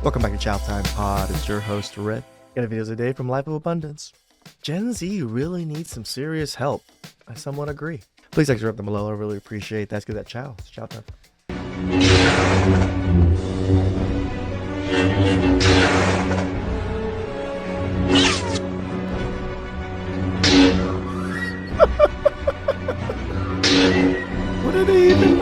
Welcome back to Chow Time Pod. It's your host, Red. Got videos a day from Life of Abundance. Gen Z really needs some serious help. I somewhat agree. Please extra them below. I really appreciate that. Let's get that chow. It's chow time. What are they even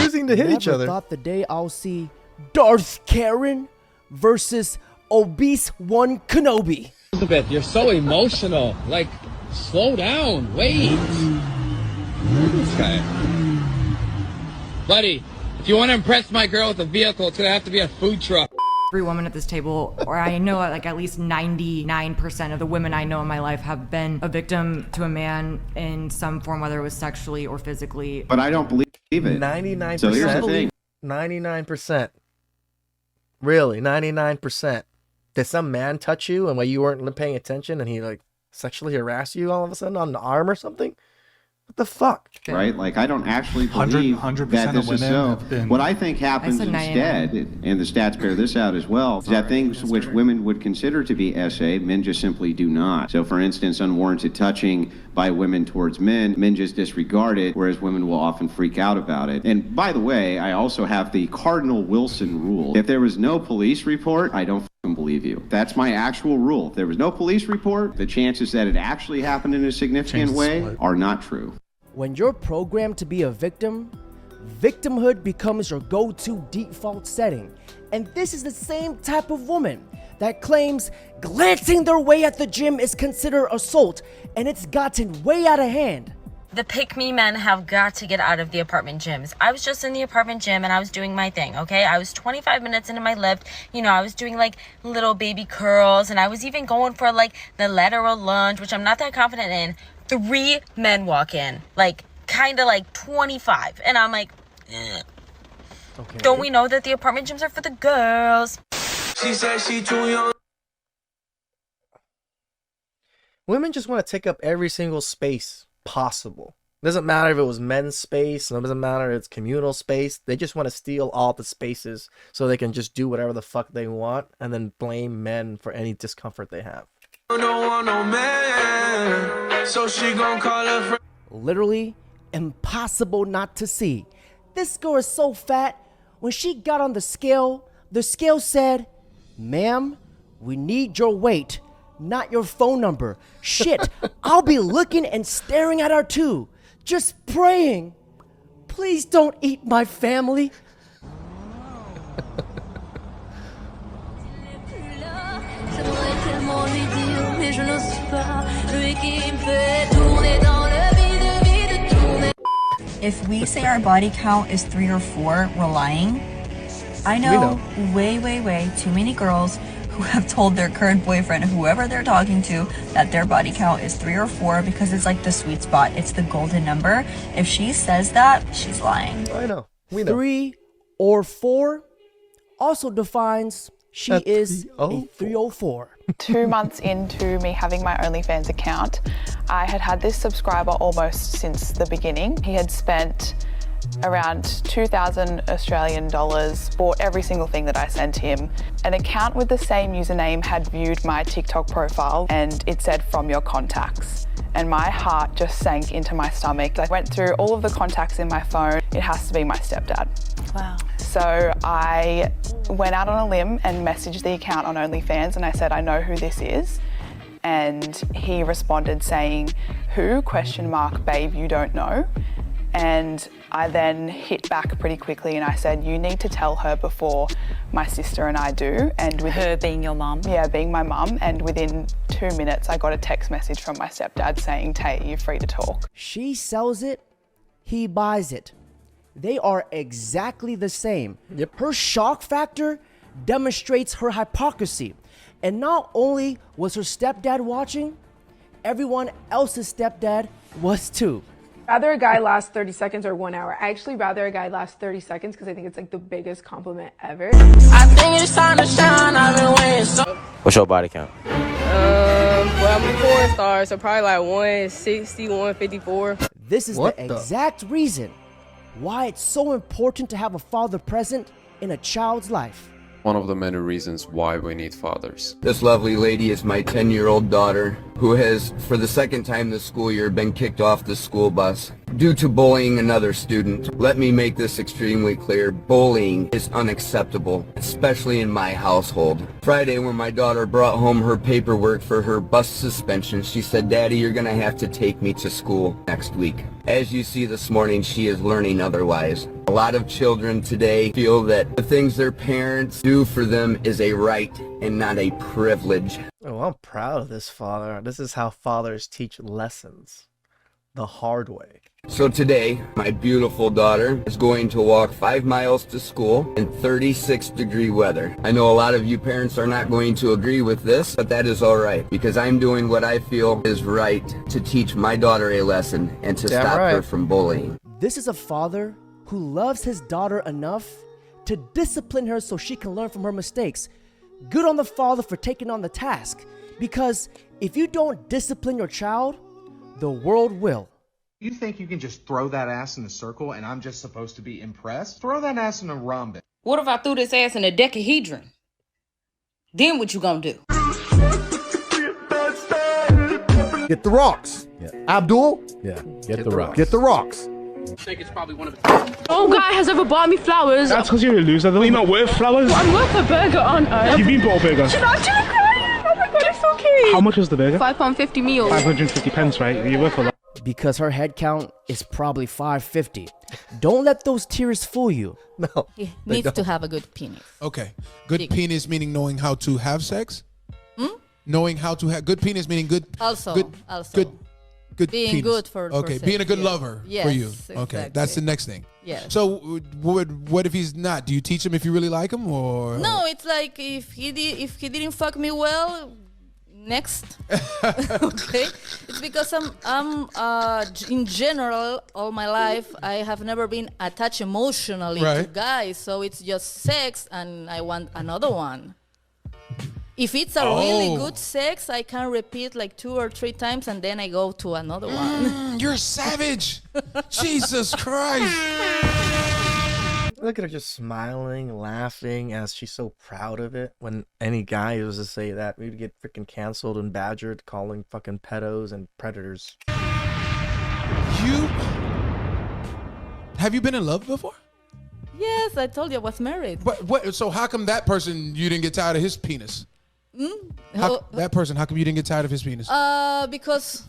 using to hit each other? Never thought the day I'll see Darth Karen versus obese one Kenobi. Elizabeth, you're so emotional. Like, slow down. Wait. Okay. Buddy, if you want to impress my girl with a vehicle, it's going to have to be a food truck. Every woman at this table, or I know like at least 99% of the women I know in my life have been a victim to a man in some form, whether it was sexually or physically. But I don't believe it. 99%. So here's the thing. 99%. Really, 99%. Did some man touch you and while you weren't paying attention and he like sexually harassed you all of a sudden on the arm or something? What the fuck? Right? Like, I don't actually believe 100% that this of is women so. have been... What I think happens I said instead, and the stats bear this out as well, is that things which women would consider to be SA, men just simply do not. So, for instance, unwarranted touching by women towards men just disregard it, whereas women will often freak out about it. And by the way, I also have the Cardinal Wilson rule. If there was no police report, I don't believe you. That's my actual rule. If there was no police report, the chances that it actually happened in a significant way are not true. When you're programmed to be a victim, victimhood becomes your go-to default setting. And this is the same type of woman that claims glancing their way at the gym is considered assault, and it's gotten way out of hand. The pick-me men have got to get out of the apartment gyms. I was just in the apartment gym and I was doing my thing, okay? I was 25 minutes into my lift. You know, I was doing like little baby curls and I was even going for like the lateral lunge, which I'm not that confident in. 3 men walk in, like kind of like 25. And I'm like, okay. Don't we know that the apartment gyms are for the girls? She said she too young. Women just want to take up every single space possible. Doesn't matter if it was men's space, it doesn't matter if it's communal space. They just want to steal all the spaces so they can just do whatever the fuck they want and then blame men for any discomfort they have. Don't want no man, so she gon' call her friend. Literally impossible not to see. This girl is so fat. When she got on the scale said, "Ma'am, we need your weight, not your phone number." Shit, I'll be looking and staring at her too, just praying, please don't eat my family. If we say our body count is 3 or 4, we're lying. I know way too many girls who have told their current boyfriend, whoever they're talking to, that their body count is 3 or 4 because it's like the sweet spot. It's the golden number. If she says that, she's lying. I know. We know. 3 or 4 also defines she is a 304. 2 months into me having my OnlyFans account, I had this subscriber almost since the beginning. He had spent around 2,000 Australian dollars, bought every single thing that I sent him. An account with the same username had viewed my TikTok profile and it said "from your contacts." And my heart just sank into my stomach. I went through all of the contacts in my phone. It has to be my stepdad. Wow. So I went out on a limb and messaged the account on OnlyFans and I said, "I know who this is." And he responded saying, "Who? ? Babe, you don't know." And I then hit back pretty quickly and I said, "You need to tell her before my sister and I do." And with Her being your mum? Yeah, being my mum. And within 2 minutes, I got a text message from my stepdad saying, "Tay, you're free to talk." She sells it, he buys it. They are exactly the same. Yep. Her shock factor demonstrates her hypocrisy. And not only was her stepdad watching, everyone else's stepdad was too. Rather a guy last 30 seconds or 1 hour. I actually rather a guy last 30 seconds because I think it's like the biggest compliment ever. I think it's time to shine. I've been waiting so. What's your body count? Well, I'm a porn star, so probably like 160, 154. This is the exact reason why it's so important to have a father present in a child's life. one of the many reasons why we need fathers. This lovely lady is my 10-year-old daughter, who has, for the second time this school year, been kicked off the school bus due to bullying another student. Let me make this extremely clear. Bullying is unacceptable, especially in my household. Friday, when my daughter brought home her paperwork for her bus suspension, she said, "Daddy, you're gonna have to take me to school next week." As you see this morning, she is learning otherwise. A lot of children today feel that the things their parents do for them is a right and not a privilege. Oh, I'm proud of this father. This is how fathers teach lessons the hard way. So today, my beautiful daughter is going to walk 5 miles to school in 36-degree weather. I know a lot of you parents are not going to agree with this, but that is all right, because I'm doing what I feel is right to teach my daughter a lesson and to stop her from bullying. This is a father who loves his daughter enough to discipline her so she can learn from her mistakes. Good on the father for taking on the task, because if you don't discipline your child, the world will. You think you can just throw that ass in a circle and I'm just supposed to be impressed? Throw that ass in a rhombus. What if I threw this ass in a decahedron? Then what you gonna do? Get the rocks. Yeah. Abdul? Yeah, get the rocks. Get the rocks. I think it's probably one of No guy has ever bought me flowers. That's because you're a loser. You're not worth flowers. Well, I'm worth a burger, aren't I? You've been bought a burger. Should I cry? Oh my god, it's so cute. How much was the burger? £5.50 meal. 550 pence, right? You're worth a lot. Because her head count is probably 550. Don't let those tears fool you. No. He needs to have a good penis. Okay. Good penis meaning knowing how to have sex? Knowing how to have good penis meaning good. Also. Good being penis. good for okay, sex, being a good yeah. lover Yes, for you. Exactly. Okay, that's the next thing. Yes. So what if he's not? Do you teach him if you really like him, or No, it's like if he didn't fuck me well, next. Okay, it's because I'm in general all my life I have never been attached emotionally to guys, so it's just sex and I want another one. If it's a really good sex, I can repeat like 2 or 3 times and then I go to another one. You're a savage. Jesus Christ. Look at her just smiling, laughing as she's so proud of it. When any guy was to say that, we'd get freaking canceled and badgered, calling fucking pedos and predators. Have you been in love before? Yes, I told you I was married. What? So how come that person you didn't get tired of his penis? That person, how come you didn't get tired of his penis? Because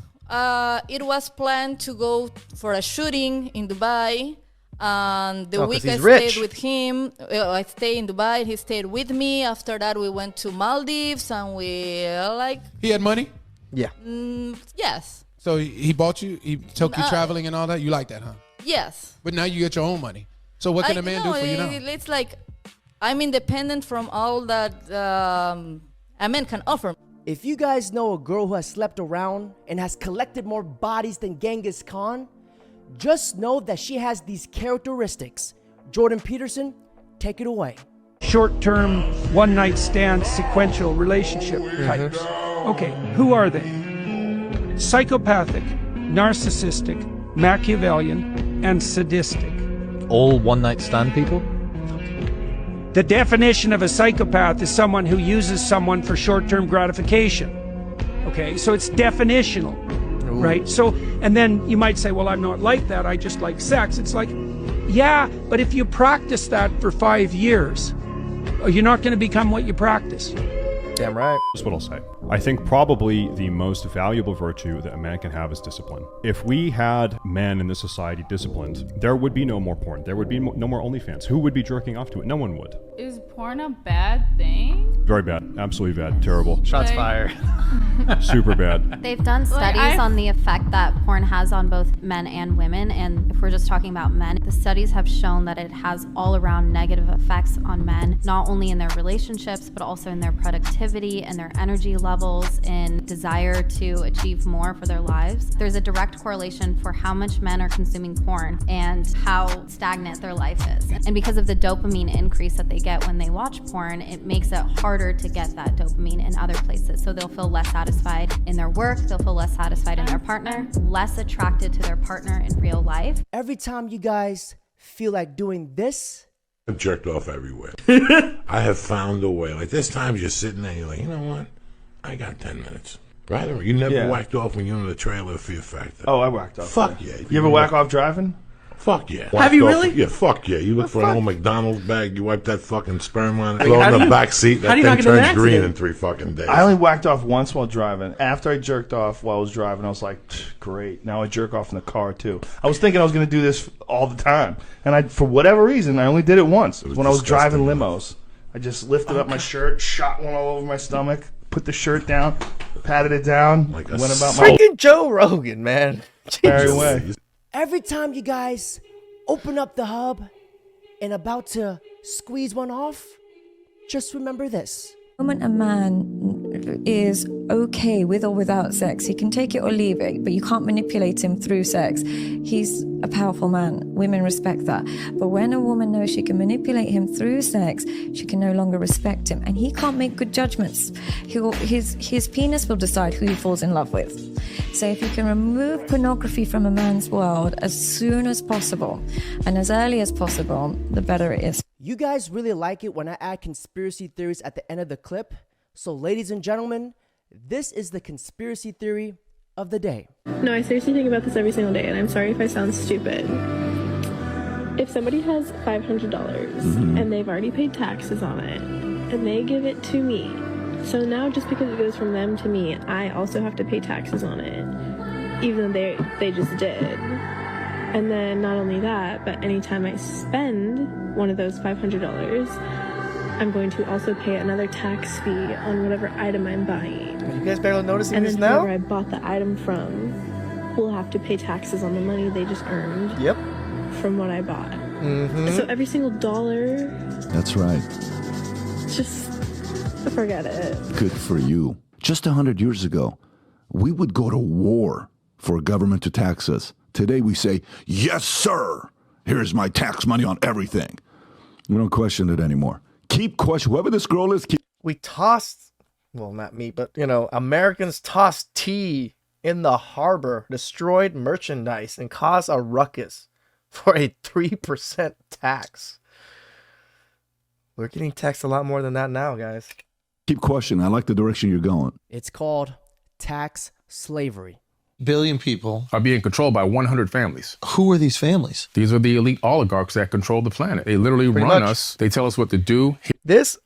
it was planned to go for a shooting in Dubai. And the week I stayed with him, I stayed in Dubai. He stayed with me. After that, we went to Maldives, and we He had money? Yeah. Yes. So he bought you. He took you traveling and all that. You like that, huh? Yes. But now you get your own money. So what can a man do for you now? It's like I'm independent from all that a man can offer. If you guys know a girl who has slept around and has collected more bodies than Genghis Khan, just know that she has these characteristics. Jordan Peterson, take it away. Short-term, one-night stand, sequential relationship types. Okay, who are they? Psychopathic, narcissistic, Machiavellian, and sadistic. All one-night stand people? The definition of a psychopath is someone who uses someone for short-term gratification. Okay, so it's definitional, right? So, and then you might say, well, I'm not like that, I just like sex. It's like, yeah, but if you practice that for 5 years, you're not going to become what you practice. Damn right. That's what I'll say. I think probably the most valuable virtue that a man can have is discipline. If we had men in this society disciplined, there would be no more porn. There would be no more OnlyFans. Who would be jerking off to it? No one would. Is porn a bad thing? Very bad. Absolutely bad. Terrible. Shots fired. Super bad. They've done studies on the effect that porn has on both men and women, and if we're just talking about men, the studies have shown that it has all around negative effects on men, not only in their relationships, but also in their productivity and their energy levels and desire to achieve more for their lives. There's a direct correlation for how much men are consuming porn and how stagnant their life is. And because of the dopamine increase that they get when they watch porn, it makes it harder to get that dopamine in other places. So they'll feel less satisfied in their work, they'll feel less satisfied in their partner, less attracted to their partner in real life. Every time you guys feel like doing this, I've jerked off everywhere. I have found a way. Like, there's times you're sitting there, you're like, you know what? I got 10 minutes. Right? Or you never whacked off when you're in the trailer for Fear Factor. Oh, I whacked off. Fuck yeah. You ever whack off driving? Fuck yeah. Have you Whacked really? off- Yeah, fuck yeah. You look for an old McDonald's bag, you wipe that fucking sperm on it, I mean, throw it how in do the you- back seat, how that do you thing not get in an turns green accident? in 3 fucking days. I only whacked off once while driving. After I jerked off while I was driving, I was like, great. Now I jerk off in the car too. I was thinking I was going to do this all the time, and for whatever reason, I only did it once. It was when I was driving limos. I just lifted up my shirt, shot one all over my stomach, put the shirt down, patted it down, went about my Freaking Joe Rogan, man. merry way. Every time you guys open up the hub and about to squeeze one off, just remember this. The moment a man is okay with or without sex, he can take it or leave it, but you can't manipulate him through sex. He's a powerful man. Women respect that. But when a woman knows she can manipulate him through sex, she can no longer respect him, and he can't make good judgments. His penis will decide who he falls in love with. So if you can remove pornography from a man's world as soon as possible and as early as possible, the better it is. You guys really like it when I add conspiracy theories at the end of the clip. So ladies and gentlemen, this is the conspiracy theory of the day. No, I seriously think about this every single day, and I'm sorry if I sound stupid. If somebody has $500 and they've already paid taxes on it, and they give it to me, so now just because it goes from them to me, I also have to pay taxes on it, even though they just did. And then not only that, but anytime I spend one of those $500, I'm going to also pay another tax fee on whatever item I'm buying. Are you guys barely noticing And this then now? whoever I bought the item from will have to pay taxes on the money they just earned Yep. from what I bought. Mm-hmm. So every single dollar, That's right. just forget it. Good for you. Just 100 years ago, we would go to war for a government to tax us. Today we say, yes, sir. Here's my tax money on everything. We don't question it anymore. Keep questioning. Whoever this girl is, keep. We tossed, well, not me, but, Americans tossed tea in the harbor, destroyed merchandise, and caused a ruckus for a 3% tax. We're getting taxed a lot more than that now, guys. Keep questioning. I like the direction you're going. It's called tax slavery. Billion people are being controlled by 100 families. Who are these families? These are the elite oligarchs that control the planet. They literally Pretty run much. us. They tell us what to do. This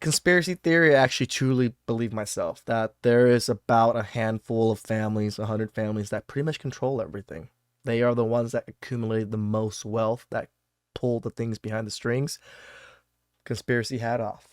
conspiracy theory, I actually truly believe myself that there is about a handful of families, 100 families that pretty much control everything. They are the ones that accumulate the most wealth, that pull the things behind the strings. Conspiracy hat off.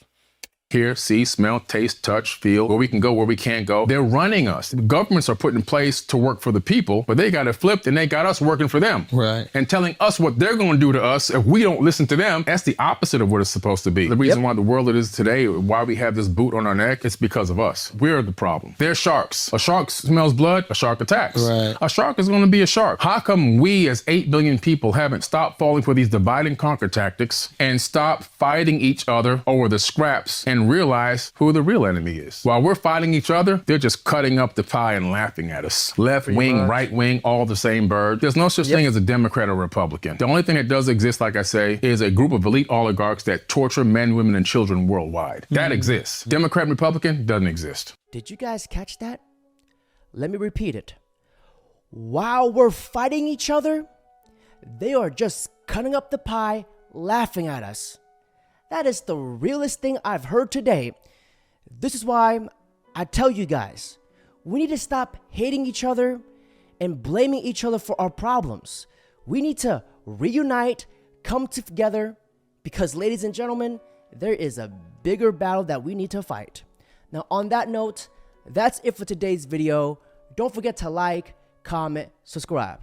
Hear, see, smell, taste, touch, feel, where we can go, where we can't go. They're running us. The governments are put in place to work for the people, but they got it flipped and they got us working for them. Right. And telling us what they're going to do to us if we don't listen to them. That's the opposite of what it's supposed to be. The reason why the world it is today, why we have this boot on our neck, it's because of us. We're the problem. They're sharks. A shark smells blood, a shark attacks. Right. A shark is going to be a shark. How come we as 8 billion people haven't stopped falling for these divide and conquer tactics and stopped fighting each other over the scraps and realize who the real enemy is? While we're fighting each other, they're just cutting up the pie and laughing at us. Left wing, right wing, all the same bird. There's no such thing as a Democrat or Republican. The only thing that does exist, like I say, is a group of elite oligarchs that torture men, women, and children worldwide. That exists. Democrat and Republican doesn't exist. Did you guys catch that? Let me repeat it. While we're fighting each other, they are just cutting up the pie, laughing at us. That is the realest thing I've heard today. This is why I tell you guys, we need to stop hating each other and blaming each other for our problems. We need to reunite, come together, because ladies and gentlemen, there is a bigger battle that we need to fight. Now on that note, that's it for today's video. Don't forget to like, comment, subscribe.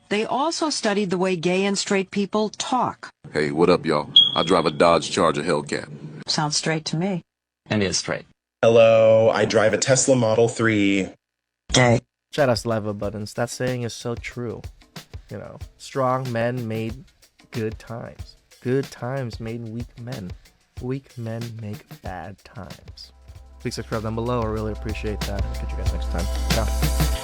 They also studied the way gay and straight people talk. Hey, what up, y'all? I drive a Dodge Charger Hellcat. Sounds straight to me. And is straight. Hello, I drive a Tesla Model 3. Gay. Shout out to Leva Buttons. That saying is so true. Strong men made good times. Good times made weak men. Weak men make bad times. Please subscribe down below. I really appreciate that. I'll catch you guys next time. Ciao.